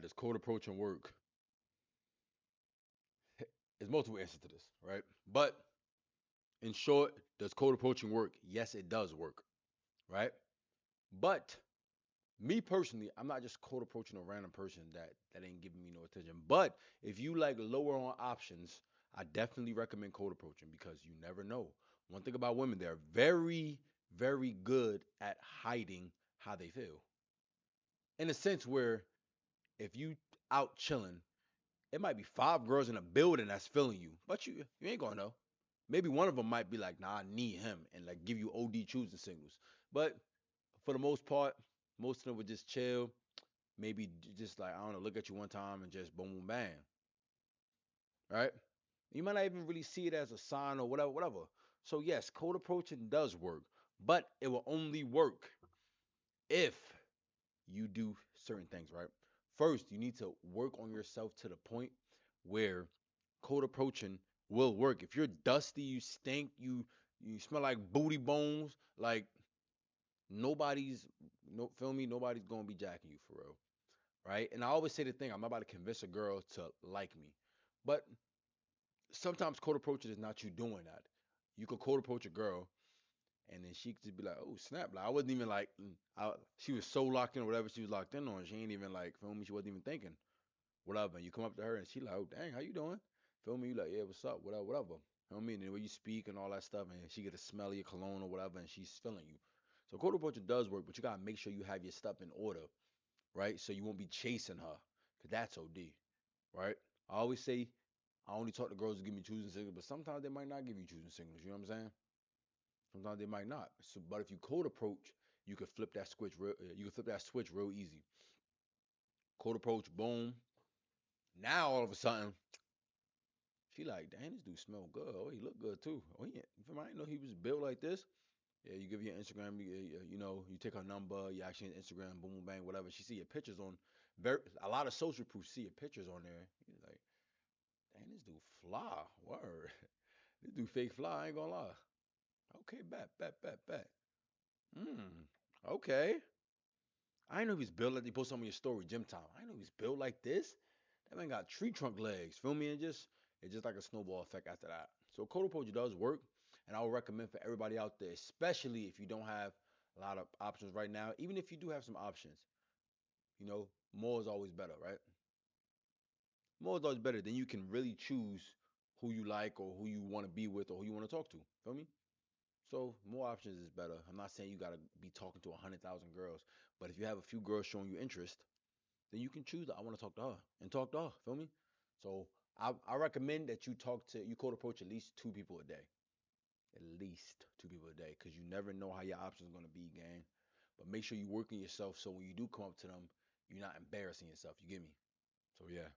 does cold approaching work? There's multiple answers to this, right? But in short, does cold approaching work? Yes, it does work, right? But me personally, I'm not just cold approaching a random person that ain't giving me no attention. But if you like lower on options, I definitely recommend cold approaching because you never know. One thing about women, they're very, very good at hiding how they feel. In a sense where if you out chilling, it might be five girls in a building that's feeling you, but you ain't gonna know. Maybe one of them might be like, nah, I need him, and like give you OD choosing signals. But for the most part, most of them would just chill. Maybe just like I don't know, look at you one time and just boom, boom, bam, right? You might not even really see it as a sign or whatever, whatever. So yes, cold approaching does work, but it will only work if you do certain things, right? First, you need to work on yourself to the point where cold approaching will work. If you're dusty, you stink, you smell like booty bones, like nobody's no feel me, nobody's gonna be jacking you for real. Right? And I always say the thing, I'm not about to convince a girl to like me. But sometimes cold approaching is not you doing that. You could cold approach a girl and then she could just be like, oh snap. Like I wasn't even like she was so locked in or whatever she was locked in on. She ain't even like feel me, she wasn't even thinking. Whatever. And you come up to her and she like, oh dang, how you doing? Feel me? You like, yeah, what's up? Whatever, whatever. You know what I mean? And the way you speak and all that stuff, and she get a smell of your cologne or whatever, and she's feeling you. So cold approaching does work, but you gotta make sure you have your stuff in order, right? So you won't be chasing her, cause that's OD, right? I always say I only talk to girls who give me choosing signals, but sometimes they might not give you choosing signals. You know what I'm saying? Sometimes they might not. So, but if you cold approach, you can flip that switch. You can flip that switch real easy. Cold approach, boom. Now all of a sudden, she like, damn, this dude smell good. Oh, he look good too. Oh, yeah. I didn't know he was built like this. Yeah, you give your Instagram, you know, you take her number, you actually Instagram, boom, boom, bang, whatever. She see your pictures on a lot of social proof. See your pictures on there. You're like, dang, this dude fly. Word. This dude fake fly. I ain't gonna lie. Okay, bet. Hmm. Okay. I didn't know he was built like they post on your story, gym time. I didn't know he was built like this. That man got tree trunk legs. Feel me? And just it's just like a snowball effect after that. So Coda Poach does work, and I would recommend for everybody out there, especially if you don't have a lot of options right now. Even if you do have some options, you know, more is always better, right? More is always better. Then you can really choose who you like or who you want to be with or who you want to talk to. Feel me? So more options is better. I'm not saying you gotta be talking to 100,000 girls, but if you have a few girls showing you interest, then you can choose. I want to talk to her and talk to her. Feel me? So I recommend that you cold approach at least two people a day, at least two people a day, because you never know how your options are gonna be, gang. But make sure you working yourself so when you do come up to them, you're not embarrassing yourself. You get me? So yeah.